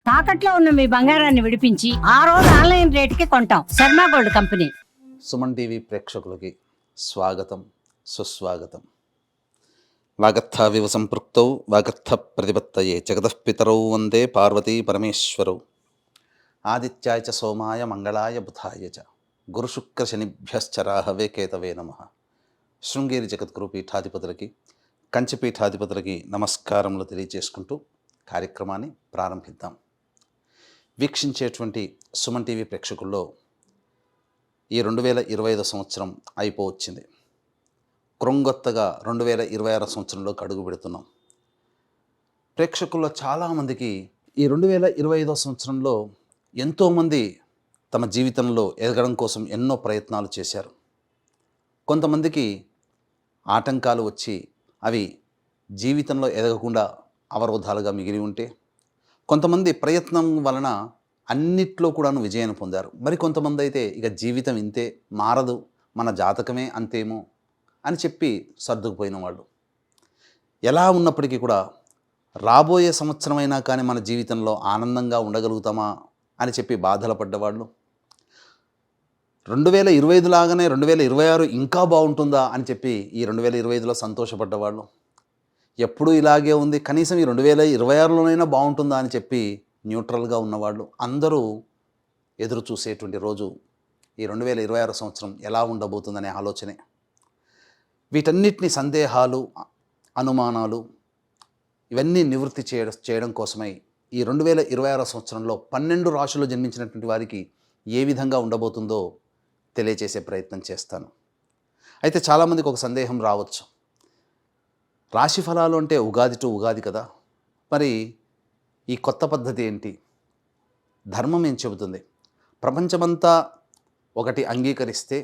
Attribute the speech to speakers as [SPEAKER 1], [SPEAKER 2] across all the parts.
[SPEAKER 1] తాకట్లో ఉన్న మీ బంగారాన్ని విడిపించి ఆ రోజు ఆన్లైన్ రేటుకి కొంటాం. Sharma gold company.
[SPEAKER 2] Suman TV ప్రేక్షకులకి స్వాగతం, సుస్వాగతం. వాగర్థావివ సంపృక్తౌ వాగర్థ ప్రతిపత్తయే జగతఃపితరౌ వందే పార్వతీ పరమేశ్వరౌ. ఆదిత్యాయ చ సోమాయ మంగళాయ బుధాయ చ గురుశుక్రశనిభ్యశ్చ రాహవే కేతవే నమః. శృంగేరి జగద్గురు పీఠాధిపతులకి, కంచి పీఠాధిపతులకి నమస్కారములు తెలియజేసుకుంటూ కార్యక్రమాన్ని ప్రారంభిద్దాం. వీక్షించేటువంటి సుమన్ టీవీ ప్రేక్షకుల్లో ఈ 2025 సంవత్సరం అయిపోవచ్చింది. క్రొంగొత్తగా 2026 సంవత్సరంలోకి అడుగు పెడుతున్నాం. ప్రేక్షకుల్లో చాలామందికి ఈ 2025 సంవత్సరంలో ఎంతోమంది తమ జీవితంలో ఎదగడం కోసం ఎన్నో ప్రయత్నాలు చేశారు. కొంతమందికి ఆటంకాలు వచ్చి అవి జీవితంలో ఎదగకుండా అవరోధాలుగా మిగిలి ఉంటే, కొంతమంది ప్రయత్నం వలన అన్నిట్లో కూడాను విజయాన్ని పొందారు. మరి కొంతమంది అయితే ఇక జీవితం ఇంతే, మారదు, మన జాతకమే అంతేమో అని చెప్పి సర్దుకుపోయిన వాళ్ళు. ఎలా ఉన్నప్పటికీ కూడా రాబోయే సంవత్సరమైనా కానీ మన జీవితంలో ఆనందంగా ఉండగలుగుతామా అని చెప్పి బాధలు పడ్డవాళ్ళు, 2025 లాగానే 2026 ఇంకా బాగుంటుందా అని చెప్పి ఈ 2025లో సంతోషపడ్డవాళ్ళు, ఎప్పుడూ ఇలాగే ఉంది కనీసం ఈ 2026లోనైనా బాగుంటుందా అని చెప్పి న్యూట్రల్గా ఉన్నవాళ్ళు అందరూ ఎదురు చూసేటువంటి రోజు ఈ 2026 సంవత్సరం ఎలా ఉండబోతుందనే ఆలోచనే. వీటన్నిటిని సందేహాలు, అనుమానాలు ఇవన్నీ నివృత్తి చేయడం కోసమై ఈ 2026 సంవత్సరంలో 12 రాశుల్లో జన్మించినటువంటి వారికి ఏ విధంగా ఉండబోతుందో తెలియచేసే ప్రయత్నం చేస్తాను. అయితే చాలామందికి ఒక సందేహం రావచ్చు, రాశి ఫలాలు అంటే ఉగాది టు ఉగాది కదా, మరి ఈ కొత్త పద్ధతి ఏంటి? ధర్మం ఏం చెబుతుంది? ప్రపంచమంతా ఒకటి అంగీకరిస్తే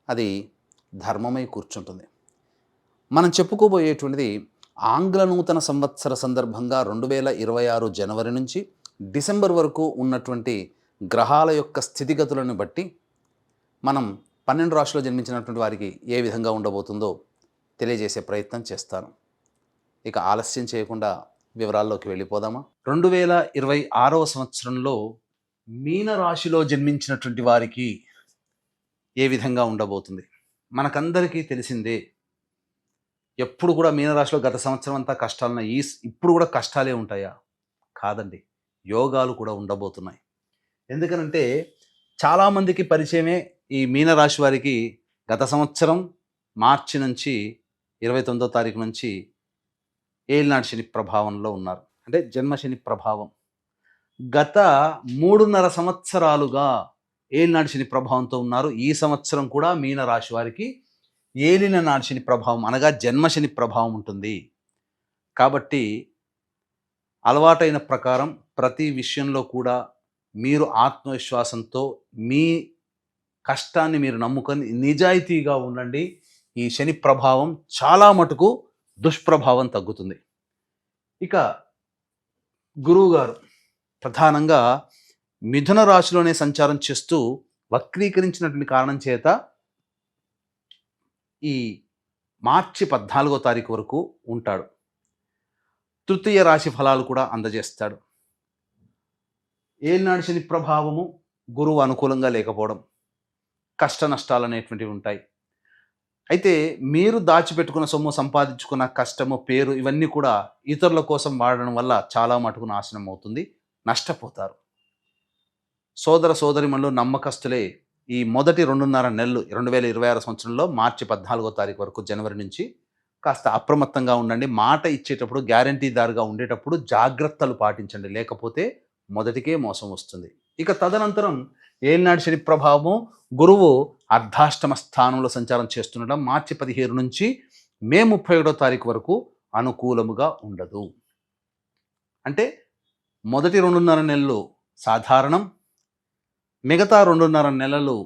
[SPEAKER 2] అది ధర్మమై కూర్చుంటుంది. మనం చెప్పుకోబోయేటువంటిది ఆంగ్ల నూతన సంవత్సర సందర్భంగా 2026 జనవరి నుంచి డిసెంబర్ వరకు ఉన్నటువంటి గ్రహాల యొక్క స్థితిగతులను బట్టి మనం 12 రాశుల్లో జన్మించినటువంటి వారికి ఏ విధంగా ఉండబోతుందో తెలియజేసే ప్రయత్నం చేస్తాను. ఇక ఆలస్యం చేయకుండా వివరాల్లోకి వెళ్ళిపోదామా? 2026 సంవత్సరంలో మీన రాశిలో జన్మించినటువంటి వారికి ఏ విధంగా ఉండబోతుంది? మనకందరికీ తెలిసిందే, ఎప్పుడు కూడా మీనరాశిలో గత సంవత్సరం అంతా కష్టాలున్నాయి, ఇప్పుడు కూడా కష్టాలే ఉంటాయా? కాదండి, యోగాలు కూడా ఉండబోతున్నాయి. ఎందుకనంటే చాలామందికి పరిచయమే ఈ మీనరాశి వారికి గత సంవత్సరం మార్చి నుంచి 29వ తారీఖు నుంచి ఏలినాటి శని ప్రభావంలో ఉన్నారు. అంటే జన్మశని ప్రభావం. గత 3.5 సంవత్సరాలుగా ఏలినాటి శని ప్రభావంతో ఉన్నారు. ఈ సంవత్సరం కూడా మీనరాశి వారికి ఏలిన నాటి శని ప్రభావం అనగా జన్మశని ప్రభావం ఉంటుంది. కాబట్టి అలవాటైన ప్రకారం ప్రతి విషయంలో కూడా మీరు ఆత్మవిశ్వాసంతో మీ కష్టాన్ని మీరు నమ్ముకొని నిజాయితీగా ఉండండి. ఈ శని ప్రభావం చాలా మటుకు దుష్ప్రభావం తగ్గుతుంది. ఇక గురువు గారు ప్రధానంగా మిథున రాశిలోనే సంచారం చేస్తూ వక్రీకరించినటువంటి కారణం చేత ఈ మార్చి 14వ తారీఖు వరకు ఉంటాడు. తృతీయ రాశి ఫలాలు కూడా అందజేస్తాడు. ఏలినాటి శని ప్రభావము గురువు అనుకూలంగా లేకపోవడం, కష్ట నష్టాలు అనేటువంటివి ఉంటాయి. అయితే మీరు దాచిపెట్టుకున్న సొమ్ము, సంపాదించుకున్న కష్టము, పేరు ఇవన్నీ కూడా ఇతరుల కోసం వాడడం వల్ల చాలా మటుకు నాశనం అవుతుంది, నష్టపోతారు. సోదర సోదరిమణులు, నమ్మకస్తులే ఈ మొదటి 2.5 నెలలు 2026 సంవత్సరంలో మార్చి 14వ తారీఖు వరకు, జనవరి నుంచి కాస్త అప్రమత్తంగా ఉండండి. మాట ఇచ్చేటప్పుడు, గ్యారంటీదారుగా ఉండేటప్పుడు జాగ్రత్తలు పాటించండి, లేకపోతే మొదటికే మోసం వస్తుంది. ఇక తదనంతరం ఏలినాటి శని ప్రభావము గురువు అర్ధాష్టమ స్థానంలో సంచారం చేస్తుండడం మార్చి 15 నుంచి మే 31వ తారీఖు వరకు అనుకూలముగా ఉండదు. అంటే మొదటి 2.5 నెలలు సాధారణం, మిగతా 2.5 నెలలు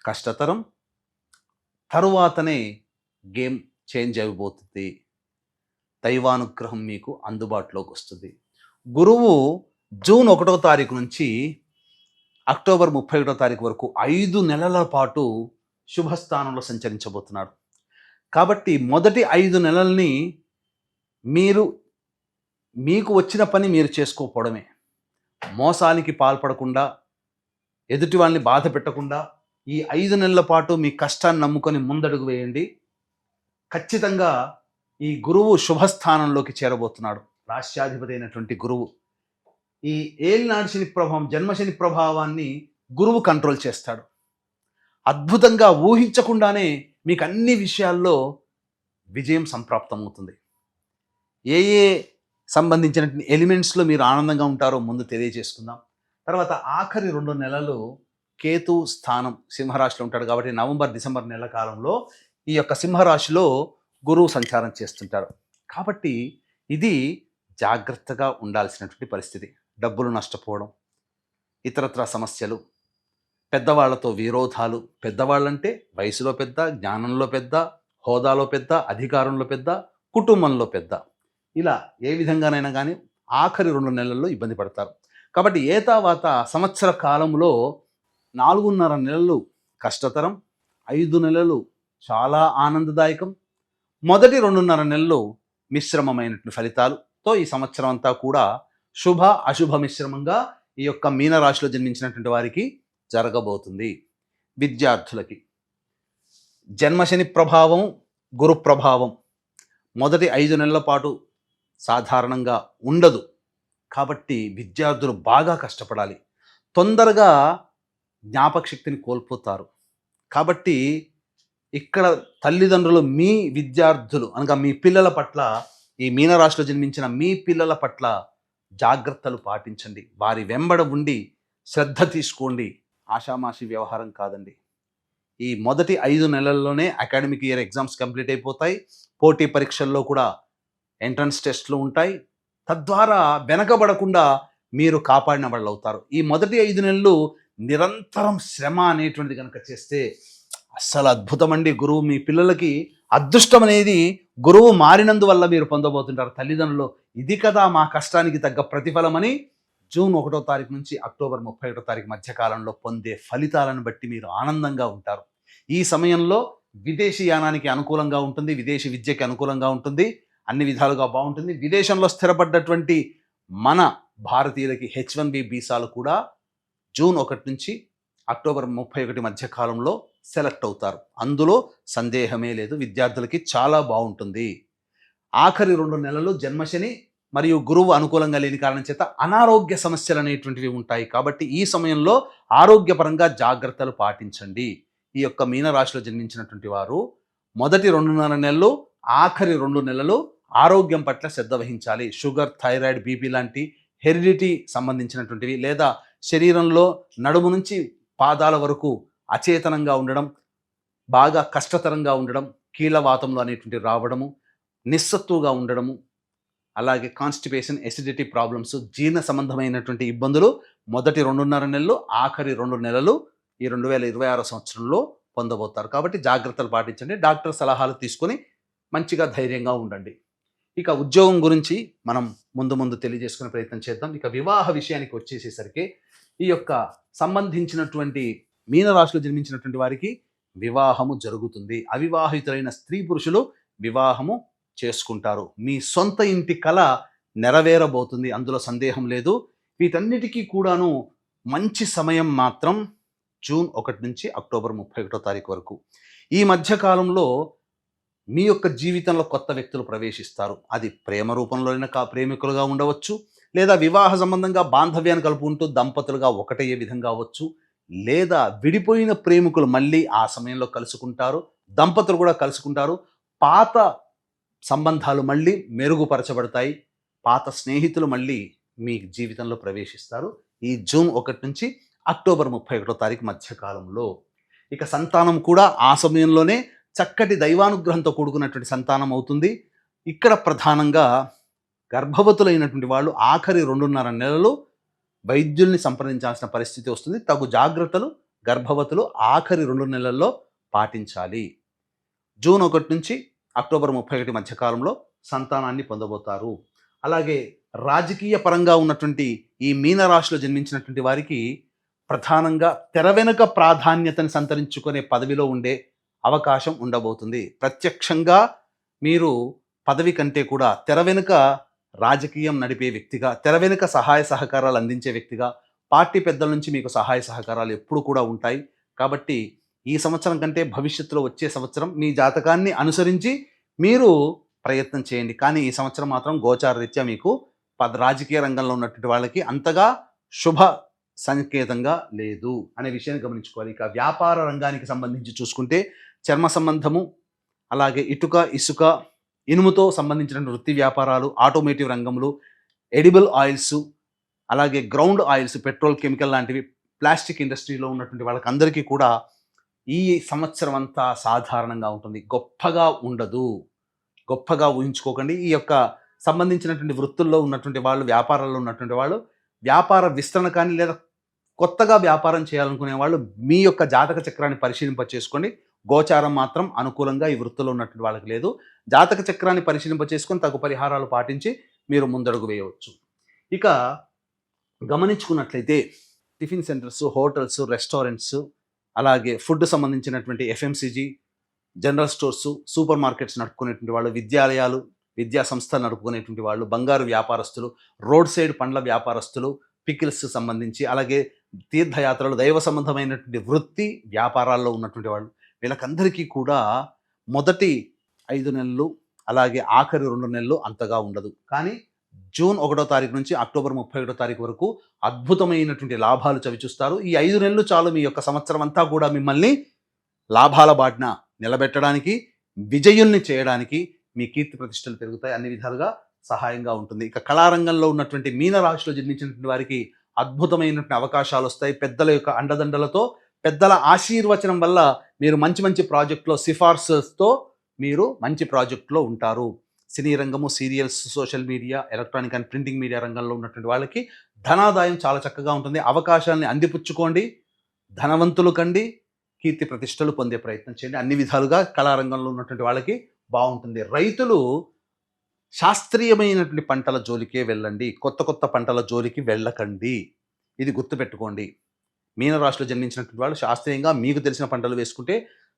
[SPEAKER 2] కష్టతరం, తరువాతనే గేమ్ చేంజ్ అయిపోతుంది. దైవానుగ్రహం మీకు అందుబాటులోకి వస్తుంది. గురువు జూన్ 1వ తారీఖు నుంచి అక్టోబర్ 31వ తారీఖు వరకు 5 నెలల పాటు శుభస్థానంలో సంచరించబోతున్నాడు. కాబట్టి మొదటి 5 నెలల్ని మీకు వచ్చిన పని మీరు చేసుకోకపోవడమే. మోసానికి పాల్పడకుండా, ఎదుటి వాళ్ళని బాధ పెట్టకుండా ఈ 5 నెలల పాటు మీ కష్టాన్ని నమ్ముకొని ముందడుగు వేయండి. ఖచ్చితంగా ఈ గురువు శుభస్థానంలోకి చేరబోతున్నాడు. రాష్ట్రాధిపతి అయినటువంటి గురువు ఈ ఏలినాడు శని ప్రభావం, జన్మశని ప్రభావాన్ని గురువు కంట్రోల్ చేస్తాడు. అద్భుతంగా ఊహించకుండానే మీకు అన్ని విషయాల్లో విజయం సంప్రాప్తమవుతుంది. ఏ ఏ సంబంధించిన ఎలిమెంట్స్లో మీరు ఆనందంగా ఉంటారో ముందు తెలియజేసుకుందాం. తర్వాత ఆఖరి 2 నెలలు కేతు స్థానం సింహరాశిలో ఉంటాడు కాబట్టి నవంబర్ డిసెంబర్ నెల కాలంలో ఈ యొక్క సింహరాశిలో గురువు సంచారం చేస్తుంటాడు. కాబట్టి ఇది జాగ్రత్తగా ఉండాల్సినటువంటి పరిస్థితి. డబ్బులు నష్టపోవడం, ఇతరత్ర సమస్యలు, పెద్దవాళ్లతో విరోధాలు, పెద్దవాళ్ళంటే వయసులో పెద్ద, జ్ఞానంలో పెద్ద, హోదాలో పెద్ద, అధికారంలో పెద్ద, కుటుంబంలో పెద్ద, ఇలా ఏ విధంగానైనా కానీ ఆఖరి 2 నెలల్లో ఇబ్బంది పడతారు. కాబట్టి ఏతావాత సంవత్సర కాలంలో 4.5 నెలలు కష్టతరం, 5 నెలలు చాలా ఆనందదాయకం, మొదటి 2.5 నెలలు మిశ్రమమైనటువంటి ఫలితాలతో ఈ సంవత్సరం అంతా కూడా శుభ అశుభ మిశ్రమంగా ఈ యొక్క మీనరాశిలో జన్మించినటువంటి వారికి జరగబోతుంది. విద్యార్థులకి జన్మశని ప్రభావం, గురు ప్రభావం మొదటి 5 నెలల పాటు సాధారణంగా ఉండదు. కాబట్టి విద్యార్థులు బాగా కష్టపడాలి. తొందరగా జ్ఞాపక శక్తిని కోల్పోతారు. కాబట్టి ఇక్కడ తల్లిదండ్రులు మీ విద్యార్థులు అనగా మీ పిల్లల పట్ల, ఈ మీనరాశిలో జన్మించిన మీ పిల్లల పట్ల జాగ్రత్తలు పాటించండి. వారి వెంబడ ఉండి శ్రద్ధ తీసుకోండి. ఆషామాషి వ్యవహారం కాదండి. ఈ మొదటి 5 నెలల్లోనే అకాడమిక్ ఇయర్ ఎగ్జామ్స్ కంప్లీట్ అయిపోతాయి. పోటీ పరీక్షల్లో కూడా ఎంట్రన్స్ టెస్ట్లు ఉంటాయి. తద్వారా వెనకబడకుండా మీరు కాపాడిన వాళ్ళు అవుతారు. ఈ మొదటి 5 నెలలు నిరంతరం శ్రమ అనేటువంటిది కనుక చేస్తే అస్సలు అద్భుతమండి. గురువు మీ పిల్లలకి అదృష్టం అనేది గురువు మారినందువల్ల మీరు పొందబోతుంటారు. తల్లిదండ్రులు ఇది కదా మా కష్టానికి తగ్గ ప్రతిఫలమని జూన్ 1వ తారీఖు నుంచి అక్టోబర్ 31వ తారీఖు మధ్యకాలంలో పొందే ఫలితాలను బట్టి మీరు ఆనందంగా ఉంటారు. ఈ సమయంలో విదేశీ యానానికి అనుకూలంగా ఉంటుంది, విదేశీ విద్యకి అనుకూలంగా ఉంటుంది, అన్ని విధాలుగా బాగుంటుంది. విదేశంలో స్థిరపడ్డటువంటి మన భారతీయులకి H1B వీసాలు కూడా జూన్ 1 నుంచి అక్టోబర్ 31 మధ్య కాలంలో సెలెక్ట్ అవుతారు. అందులో సందేహమే లేదు. విద్యార్థులకి చాలా బాగుంటుంది. ఆఖరి 2 నెలలు జన్మశని మరియు గురువు అనుకూలంగా లేని కారణం చేత అనారోగ్య సమస్యలు అనేటువంటివి ఉంటాయి. కాబట్టి ఈ సమయంలో ఆరోగ్యపరంగా జాగ్రత్తలు పాటించండి. ఈ యొక్క మీనరాశిలో జన్మించినటువంటి వారు మొదటి 2.5 నెలలు, ఆఖరి 2 నెలలు ఆరోగ్యం పట్ల శ్రద్ధ వహించాలి. షుగర్, థైరాయిడ్, బీపీ లాంటి హెరిడిటీ సంబంధించినటువంటివి, లేదా శరీరంలో నడుము నుంచి పాదాల వరకు అచేతనంగా ఉండడం, బాగా కష్టతరంగా ఉండడం, కీళ్ళవాతంలో అనేటువంటి రావడము, నిస్సత్తుగా ఉండడము, అలాగే కాన్స్టిపేషన్, ఎసిడిటీ ప్రాబ్లమ్స్, జీర్ణ సంబంధమైనటువంటి ఇబ్బందులు మొదటి 2.5 నెలలు, ఆఖరి 2 నెలలు ఈ 2026 సంవత్సరంలో పొందబోతారు. కాబట్టి జాగ్రత్తలు పాటించండి. డాక్టర్ సలహాలు తీసుకొని మంచిగా ధైర్యంగా ఉండండి. ఇక ఉద్యోగం గురించి మనం ముందు తెలియజేసుకునే ప్రయత్నం చేద్దాం. ఇక వివాహ విషయానికి వచ్చేసేసరికి ఈ యొక్క సంబంధించినటువంటి మీనరాశిలో జన్మించినటువంటి వారికి వివాహము జరుగుతుంది. అవివాహితులైన స్త్రీ పురుషులు వివాహము చేసుకుంటారు. మీ సొంత ఇంటి కల నెరవేరబోతుంది, అందులో సందేహం లేదు. వీటన్నిటికీ కూడాను మంచి సమయం మాత్రం జూన్ 1 నుంచి అక్టోబర్ 31వ తారీఖు వరకు. ఈ మధ్యకాలంలో మీ యొక్క జీవితంలో కొత్త వ్యక్తులు ప్రవేశిస్తారు. అది ప్రేమ రూపంలోనైనా ప్రేమికులుగా ఉండవచ్చు, లేదా వివాహ సంబంధంగా బాంధవ్యాన్ని కలుపుకుంటూ దంపతులుగా ఒకటయ్యే విధంగా అవ్వచ్చు, లేదా విడిపోయిన ప్రేమికులు మళ్ళీ ఆ సమయంలో కలుసుకుంటారు, దంపతులు కూడా కలుసుకుంటారు. పాత సంబంధాలు మళ్ళీ మెరుగుపరచబడతాయి, పాత స్నేహితులు మళ్ళీ మీ జీవితంలో ప్రవేశిస్తారు ఈ జూన్ 1 నుంచి అక్టోబర్ 31వ తారీఖు మధ్యకాలంలో. ఇక సంతానం కూడా ఆ సమయంలోనే చక్కటి దైవానుగ్రహంతో కూడుకున్నటువంటి సంతానం అవుతుంది. ఇక్కడ ప్రధానంగా గర్భవతులైనటువంటి వాళ్ళు ఆఖరి 2.5 నెలలు వైద్యుల్ని సంప్రదించాల్సిన పరిస్థితి వస్తుంది. తగు జాగ్రత్తలు గర్భవతులు ఆఖరి 2 నెలల్లో పాటించాలి. జూన్ 1 నుంచి అక్టోబర్ 31 మధ్యకాలంలో సంతానాన్ని పొందబోతారు. అలాగే రాజకీయ పరంగా ఉన్నటువంటి ఈ మీనరాశిలో జన్మించినటువంటి వారికి ప్రధానంగా తెర వెనుక ప్రాధాన్యతను సంతరించుకునే పదవిలో ఉండే అవకాశం ఉండబోతుంది. ప్రత్యక్షంగా మీరు పదవి కంటే కూడా తెర వెనుక రాజకీయం నడిపే వ్యక్తిగా, తెర వెనుక సహాయ సహకారాలు అందించే వ్యక్తిగా, పార్టీ పెద్దల నుంచి మీకు సహాయ సహకారాలు ఎప్పుడు కూడా ఉంటాయి. కాబట్టి ఈ సంవత్సరం కంటే భవిష్యత్తులో వచ్చే సంవత్సరం మీ జాతకాన్ని అనుసరించి మీరు ప్రయత్నం చేయండి. కానీ ఈ సంవత్సరం మాత్రం గోచార రీత్యా మీకు రాజకీయ రంగంలో ఉన్నటువంటి వాళ్ళకి అంతగా శుభ సంకేతంగా లేదు అనే విషయాన్ని గమనించుకోవాలి. ఇక వ్యాపార రంగానికి సంబంధించి చూసుకుంటే చర్మ సంబంధము, అలాగే ఇటుక, ఇసుక, ఇనుముతో సంబంధించిన వృత్తి వ్యాపారాలు, ఆటోమేటివ్ రంగంలో ఎడిబుల్ ఆయిల్స్, అలాగే గ్రౌండ్ ఆయిల్స్, పెట్రోల్, కెమికల్ లాంటివి, ప్లాస్టిక్ ఇండస్ట్రీలో ఉన్నటువంటి వాళ్ళకి అందరికీ కూడా ఈ సంవత్సరం అంతా సాధారణంగా ఉంటుంది. గొప్పగా ఉండదు. గొప్పగా ఊహించుకోకండి. ఈ యొక్క సంబంధించినటువంటి వృత్తుల్లో ఉన్నటువంటి వాళ్ళు, వ్యాపారాల్లో ఉన్నటువంటి వాళ్ళు, వ్యాపార విస్తరణ కానీ లేదా కొత్తగా వ్యాపారం చేయాలనుకునే వాళ్ళు మీ యొక్క జాతక చక్రాన్ని పరిశీలింప చేసుకోండి. గోచారం మాత్రం అనుకూలంగా ఈ వృత్తిలో ఉన్నటువంటి వాళ్ళకి లేదు. జాతక చక్రాన్ని పరిశీలింప చేసుకొని తగు పరిహారాలు పాటించి మీరు ముందడుగు వేయవచ్చు. ఇక గమనించుకున్నట్లయితే టిఫిన్ సెంటర్స్, హోటల్స్, రెస్టారెంట్స్, అలాగే ఫుడ్ సంబంధించినటువంటి FMCG, general stores, super markets నడుపుకునేటువంటి వాళ్ళు, విద్యాలయాలు, విద్యా సంస్థలు నడుపుకునేటువంటి వాళ్ళు, బంగారు వ్యాపారస్తులు, రోడ్ సైడ్ పండ్ల వ్యాపారస్తులు, పికిల్స్ సంబంధించి, అలాగే తీర్థయాత్రలు, దైవ సంబంధమైనటువంటి వృత్తి వ్యాపారాల్లో ఉన్నటువంటి వాళ్ళు, వీళ్ళకందరికీ కూడా మొదటి 5 నెలలు అలాగే ఆఖరి 2 నెలలు అంతగా ఉండదు. కానీ జూన్ 1వ తారీఖు నుంచి అక్టోబర్ 31వ తారీఖు వరకు అద్భుతమైనటువంటి లాభాలు చవిచూస్తారు. ఈ 5 నెలలు చాలు మీ యొక్క సంవత్సరం అంతా కూడా మిమ్మల్ని లాభాల బాటిన నిలబెట్టడానికి, విజయుల్ని చేయడానికి. మీ కీర్తి ప్రతిష్టలు పెరుగుతాయి, అన్ని విధాలుగా సహాయంగా ఉంటుంది. ఇక కళారంగంలో ఉన్నటువంటి మీన రాశిలో జన్మించినటువంటి వారికి అద్భుతమైనటువంటి అవకాశాలు వస్తాయి. పెద్దల యొక్క అండదండలతో, పెద్దల ఆశీర్వచనం వల్ల మీరు మంచి మంచి ప్రాజెక్టులో, సిఫార్సులతో మీరు మంచి ప్రాజెక్టులో ఉంటారు. సినీ రంగము, serials, social media, electronic and printing media రంగంలో ఉన్నటువంటి వాళ్ళకి ధనాదాయం చాలా చక్కగా ఉంటుంది. అవకాశాలని అందిపుచ్చుకోండి, ధనవంతులు కండి, కీర్తి ప్రతిష్టలు పొందే ప్రయత్నం చేయండి. అన్ని విధాలుగా కళారంగంలో ఉన్నటువంటి వాళ్ళకి బాగుంటుంది. రైతులు శాస్త్రీయమైనటువంటి పంటల జోలికే వెళ్ళండి, కొత్త కొత్త పంటల జోలికి వెళ్ళకండి. ఇది గుర్తుపెట్టుకోండి. మీనరాశిలో జన్మించినటువంటి వాళ్ళు శాస్త్రీయంగా మీకు తెలిసిన పంటలు వేసుకుంటే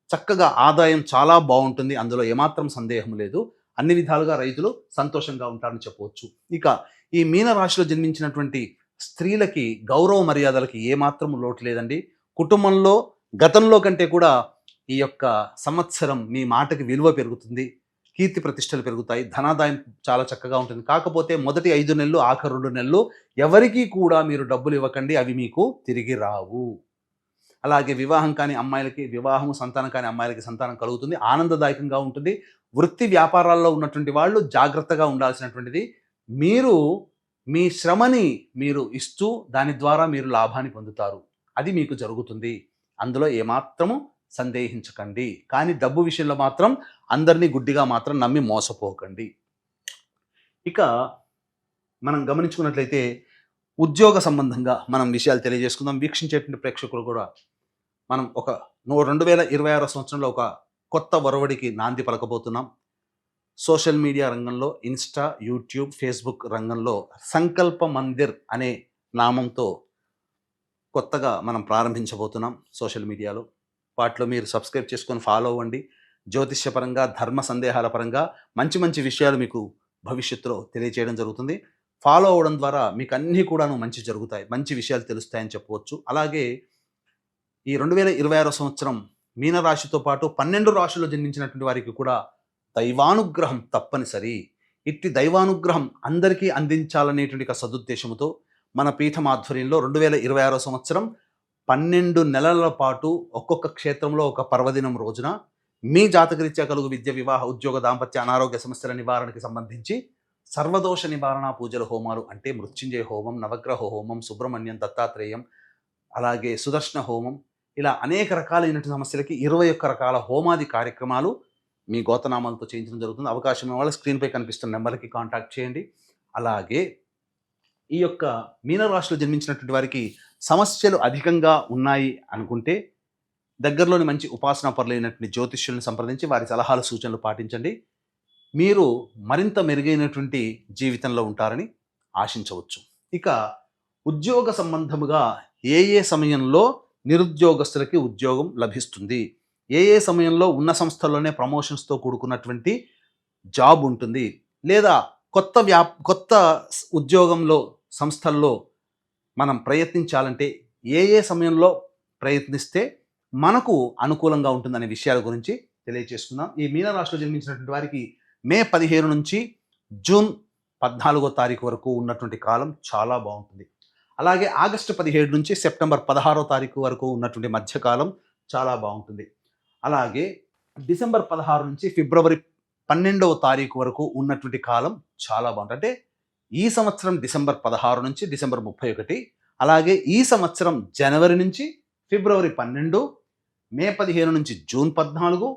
[SPEAKER 2] చక్కగా ఆదాయం చాలా బాగుంటుంది. అందులో ఏమాత్రం సందేహం లేదు. అన్ని విధాలుగా రైతులు సంతోషంగా ఉంటారని చెప్పవచ్చు. ఇక ఈ మీనరాశిలో జన్మించినటువంటి స్త్రీలకి గౌరవ మర్యాదలకి ఏమాత్రం లోటు లేదండి. కుటుంబంలో గతంలో కంటే కూడా ఈ యొక్క సంవత్సరం మీ మాటకి విలువ పెరుగుతుంది, కీర్తి ప్రతిష్టలు పెరుగుతాయి, ధనాదాయం చాలా చక్కగా ఉంటుంది. కాకపోతే మొదటి 5 నెలలు, ఆఖరి 2 నెలలు ఎవరికీ కూడా మీరు డబ్బులు ఇవ్వకండి, అవి మీకు తిరిగి రావు. అలాగే వివాహం కాని అమ్మాయిలకి వివాహం, సంతానం కాని అమ్మాయిలకి సంతానం కలుగుతుంది, ఆనందదాయకంగా ఉంటుంది. వృత్తి వ్యాపారాల్లో ఉన్నటువంటి వాళ్ళు జాగ్రత్తగా ఉండాల్సినటువంటిది. మీరు మీ శ్రమని మీరు ఇస్తూ దాని ద్వారా మీరు లాభాన్ని పొందుతారు. అది మీకు జరుగుతుంది. అందులో ఏమాత్రము సందేహించకండి. కానీ డబ్బు విషయంలో మాత్రం అందరినీ గుడ్డిగా మాత్రం నమ్మి మోసపోకండి. ఇక మనం గమనించుకున్నట్లయితే ఉద్యోగ సంబంధంగా మనం విషయాలు తెలియజేసుకుందాం. వీక్షించేటువంటి ప్రేక్షకులు కూడా మనం 2026 సంవత్సరంలో ఒక కొత్త ఒరవడికి నాంది పలకబోతున్నాం. సోషల్ మీడియా రంగంలో, ఇన్స్టా, యూట్యూబ్, ఫేస్బుక్ రంగంలో సంకల్ప మందిర్ అనే నామంతో కొత్తగా మనం ప్రారంభించబోతున్నాం సోషల్ మీడియాలో. వాటిలో మీరు సబ్స్క్రైబ్ చేసుకొని ఫాలో అవ్వండి. జ్యోతిష్యపరంగా, ధర్మ సందేహాల పరంగా మంచి మంచి విషయాలు మీకు భవిష్యత్తులో తెలియచేయడం జరుగుతుంది. ఫాలో అవ్వడం ద్వారా మీకు అన్నీ కూడాను మంచి జరుగుతాయి, మంచి విషయాలు తెలుస్తాయని చెప్పవచ్చు. అలాగే ఈ 2026 సంవత్సరం మీనరాశితో పాటు 12 రాశుల్లో జన్మించినటువంటి వారికి కూడా దైవానుగ్రహం తప్పనిసరి. ఇట్టి దైవానుగ్రహం అందరికీ అందించాలనేటువంటి ఒక సదుద్దేశంతో మన పీఠం ఆధ్వర్యంలో 2026 సంవత్సరం 12 నెలల పాటు ఒక్కొక్క క్షేత్రంలో ఒక పర్వదినం రోజున మీ జాతకరీత్యా కలుగు విద్య, వివాహ, ఉద్యోగ, దాంపత్య, అనారోగ్య సమస్యల నివారణకి సంబంధించి సర్వదోష నివారణ పూజల హోమాలు అంటే మృత్యుంజయ హోమం, నవగ్రహ హోమం, సుబ్రహ్మణ్యం, దత్తాత్రేయం, అలాగే సుదర్శన హోమం, ఇలా అనేక రకాలైనటువంటి సమస్యలకి 21 రకాల హోమాది కార్యక్రమాలు మీ గోతనామాలతో చేయించడం జరుగుతుంది. అవకాశం ఉన్న వాళ్ళు స్క్రీన్పై కనిపిస్తున్న నెంబర్కి కాంటాక్ట్ చేయండి. అలాగే ఈ యొక్క మీనరాశిలో జన్మించినటువంటి వారికి సమస్యలు అధికంగా ఉన్నాయి అనుకుంటే దగ్గరలోని మంచి ఉపాసనా పరులైనటువంటి జ్యోతిష్యులను సంప్రదించి వారి సలహాలు, సూచనలు పాటించండి. మీరు మరింత మెరుగైనటువంటి జీవితంలో ఉంటారని ఆశించవచ్చు. ఇక ఉద్యోగ సంబంధముగా ఏ సమయంలో నిరుద్యోగస్తులకి ఉద్యోగం లభిస్తుంది, ఏ సమయంలో ఉన్న సంస్థల్లోనే ప్రమోషన్స్తో కూడుకున్నటువంటి జాబ్ ఉంటుంది, లేదా కొత్త ఉద్యోగంలో సంస్థల్లో మనం ప్రయత్నించాలంటే ఏ ఏ సమయంలో ప్రయత్నిస్తే మనకు అనుకూలంగా ఉంటుందనే విషయాల గురించి తెలియజేసుకుందాం. ఈ మీనరాశిలో జన్మించినటువంటి వారికి మే 15 నుంచి జూన్ 14వ తారీఖు వరకు ఉన్నటువంటి కాలం చాలా బాగుంటుంది. అలాగే ఆగస్టు 17 నుంచి సెప్టెంబర్ 16వ తారీఖు వరకు ఉన్నటువంటి మధ్యకాలం చాలా బాగుంటుంది. అలాగే డిసెంబర్ 16 నుంచి ఫిబ్రవరి 12వ తారీఖు వరకు ఉన్నటువంటి కాలం చాలా బాగుంటుంది. అంటే ఈ సంవత్సరం డిసెంబర్ 16 నుంచి డిసెంబర్ 31, అలాగే ఈ సంవత్సరం జనవరి నుంచి ఫిబ్రవరి 12, మే 15 నుంచి జూన్ 14,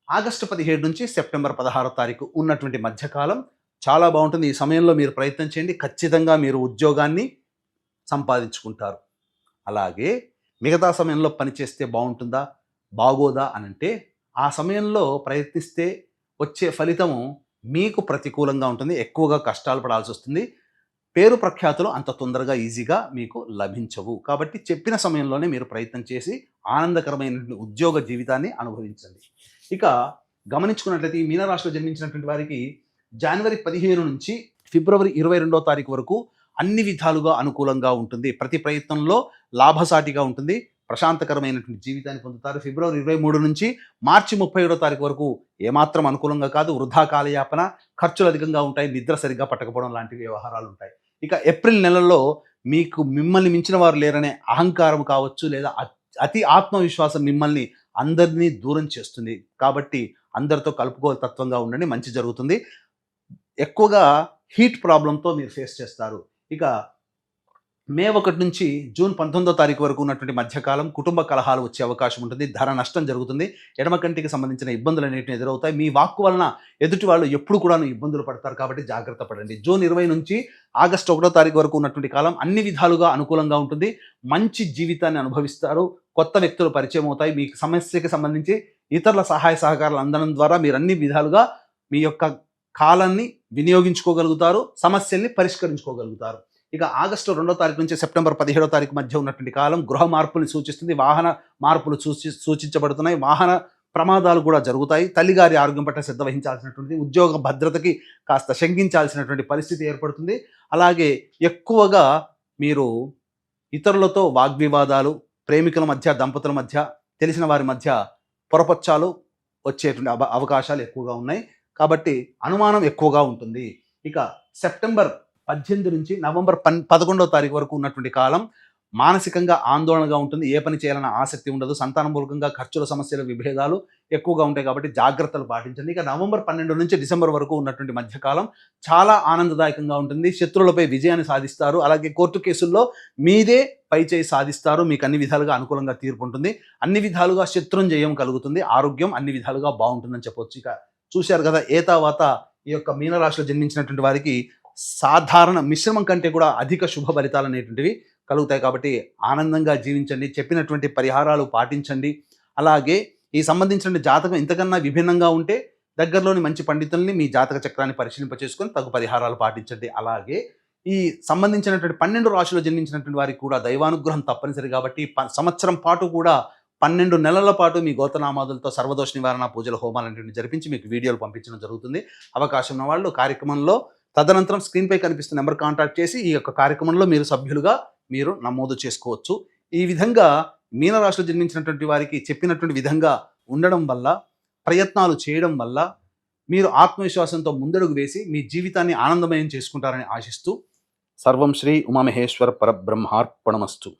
[SPEAKER 2] ఆగస్టు 17 నుంచి సెప్టెంబర్ 16 తారీఖు ఉన్నటువంటి మధ్యకాలం చాలా బాగుంటుంది. ఈ సమయంలో మీరు ప్రయత్నం చేయండి, ఖచ్చితంగా మీరు ఉద్యోగాన్ని సంపాదించుకుంటారు. అలాగే మిగతా సమయంలో పనిచేస్తే బాగుంటుందా బాగోదా అనంటే ఆ సమయంలో ప్రయత్నిస్తే వచ్చే ఫలితము మీకు ప్రతికూలంగా ఉంటుంది, ఎక్కువగా కష్టాలు పడాల్సి వస్తుంది. పేరు ప్రఖ్యాతులు అంత తొందరగా ఈజీగా మీకు లభించవు. కాబట్టి చెప్పిన సమయంలోనే మీరు ప్రయత్నం చేసి ఆనందకరమైన ఉద్యోగ జీవితాన్ని అనుభవించండి. ఇక గమనించుకున్నట్లయితే ఈ మీనరాశిలో జన్మించినటువంటి వారికి జనవరి 15 నుంచి ఫిబ్రవరి 22వ తారీఖు వరకు అన్ని విధాలుగా అనుకూలంగా ఉంటుంది. ప్రతి ప్రయత్నంలో లాభసాటిగా ఉంటుంది, ప్రశాంతకరమైనటువంటి జీవితాన్ని పొందుతారు. ఫిబ్రవరి 23 నుంచి మార్చి 31వ తారీఖు వరకు ఏమాత్రం అనుకూలంగా కాదు, వృధా కాలయాపన, ఖర్చులు అధికంగా ఉంటాయి, నిద్ర సరిగ్గా పట్టకపోవడం లాంటి వ్యవహారాలు ఉంటాయి. ఇక ఏప్రిల్ నెలలో మీకు మిమ్మల్ని మించిన వారు లేరనే అహంకారం కావచ్చు, లేదా అతి ఆత్మవిశ్వాసం మిమ్మల్ని అందరినీ దూరం చేస్తుంది. కాబట్టి అందరితో కలుపుకోవాలి తత్వంగా ఉండండి, మంచి జరుగుతుంది. ఎక్కువగా హీట్ ప్రాబ్లంతో మీరు ఫేస్ చేస్తారు. ఇక మే 1 నుంచి జూన్ 19వ తారీఖు వరకు ఉన్నటువంటి మధ్యకాలం కుటుంబ కలహాలు వచ్చే అవకాశం ఉంటుంది, ధర నష్టం జరుగుతుంది, ఎడమ కంటికి సంబంధించిన ఇబ్బందులు అనేటివి ఎదురవుతాయి. మీ వాక్కు వలన ఎదుటి వాళ్ళు ఎప్పుడు కూడా ఇబ్బందులు పడతారు, కాబట్టి జాగ్రత్త పడండి. జూన్ 20 నుంచి ఆగస్టు 1వ తారీఖు వరకు ఉన్నటువంటి కాలం అన్ని విధాలుగా అనుకూలంగా ఉంటుంది, మంచి జీవితాన్ని అనుభవిస్తారు, కొత్త వ్యక్తులు పరిచయం అవుతాయి. మీ సమస్యకి సంబంధించి ఇతరుల సహాయ సహకారాలు అందడం ద్వారా మీరు అన్ని విధాలుగా మీ యొక్క కాలాన్ని వినియోగించుకోగలుగుతారు, సమస్యల్ని పరిష్కరించుకోగలుగుతారు. ఇక ఆగస్టు 2వ తారీఖు నుంచి సెప్టెంబర్ 17వ తారీఖు మధ్య ఉన్నటువంటి కాలం గృహ మార్పుల్ని సూచిస్తుంది, వాహన మార్పులు సూచించబడుతున్నాయి, వాహన ప్రమాదాలు కూడా జరుగుతాయి, తల్లిగారి ఆరోగ్యం పట్ల శ్రద్ధ వహించాల్సినటువంటి, ఉద్యోగ భద్రతకి కాస్త శంకించాల్సినటువంటి పరిస్థితి ఏర్పడుతుంది. అలాగే ఎక్కువగా మీరు ఇతరులతో వాగ్వివాదాలు, ప్రేమికుల మధ్య, దంపతుల మధ్య, తెలిసిన వారి మధ్య పొరపచ్చాలు వచ్చేటువంటి అవకాశాలు ఎక్కువగా ఉన్నాయి, కాబట్టి అనుమానం ఎక్కువగా ఉంటుంది. ఇక సెప్టెంబర్ 18 నుంచి నవంబర్ 11వ తారీఖు వరకు ఉన్నటువంటి కాలం మానసికంగా ఆందోళనగా ఉంటుంది, ఏ పని చేయాలన్న ఆసక్తి ఉండదు, సంతానమూలకంగా ఖర్చుల సమస్యల విభేదాలు ఎక్కువగా ఉంటాయి, కాబట్టి జాగ్రత్తలు పాటించండి. ఇక నవంబర్ 12 నుంచి డిసెంబర్ వరకు ఉన్నటువంటి మధ్యకాలం చాలా ఆనందదాయకంగా ఉంటుంది, శత్రువులపై విజయాన్ని సాధిస్తారు, అలాగే కోర్టు కేసుల్లో మీదే పైచేయి సాధిస్తారు, మీకు అన్ని విధాలుగా అనుకూలంగా తీర్పు ఉంటుంది, అన్ని విధాలుగా శత్రుంజయం కలుగుతుంది, ఆరోగ్యం అన్ని విధాలుగా బాగుంటుందని చెప్పొచ్చు. ఇక చూశారు కదా, ఏతావాత ఈ యొక్క మీనరాశిలో జన్మించినటువంటి వారికి సాధారణ మిశ్రమం కంటే కూడా అధిక శుభ ఫలితాలు అనేటువంటివి కలుగుతాయి. కాబట్టి ఆనందంగా జీవించండి, చెప్పినటువంటి పరిహారాలు పాటించండి. అలాగే ఈ సంబంధించిన జాతకం ఇంతకన్నా విభిన్నంగా ఉంటే దగ్గరలోని మంచి పండితుల్ని మీ జాతక చక్రాన్ని పరిశీలింపచేసుకొని తగు పరిహారాలు పాటించండి. అలాగే ఈ సంబంధించినటువంటి 12 రాశుల్లో జన్మించినటువంటి వారికి కూడా దైవానుగ్రహం తప్పనిసరి, కాబట్టి సంవత్సరం పాటు కూడా 12 నెలల పాటు మీ గోత్రనామాదులతో సర్వదోష నివారణ పూజల హోమాలు అనేటువంటి జరిపించి మీకు వీడియోలు పంపించడం జరుగుతుంది. అవకాశం ఉన్న వాళ్ళు కార్యక్రమంలో తదనంతరం స్క్రీన్పై కనిపిస్తున్న నెంబర్ కాంటాక్ట్ చేసి ఈ యొక్క కార్యక్రమంలో మీరు సభ్యులుగా మీరు నమోదు చేసుకోవచ్చు. ఈ విధంగా మీనరాశిలో జన్మించినటువంటి వారికి చెప్పినటువంటి విధంగా ఉండడం వల్ల, ప్రయత్నాలు చేయడం వల్ల మీరు ఆత్మవిశ్వాసంతో ముందడుగు వేసి మీ జీవితాన్ని ఆనందమయం చేసుకుంటారని ఆశిస్తూ సర్వం శ్రీ ఉమామహేశ్వర పరబ్రహ్మార్పణమస్తు.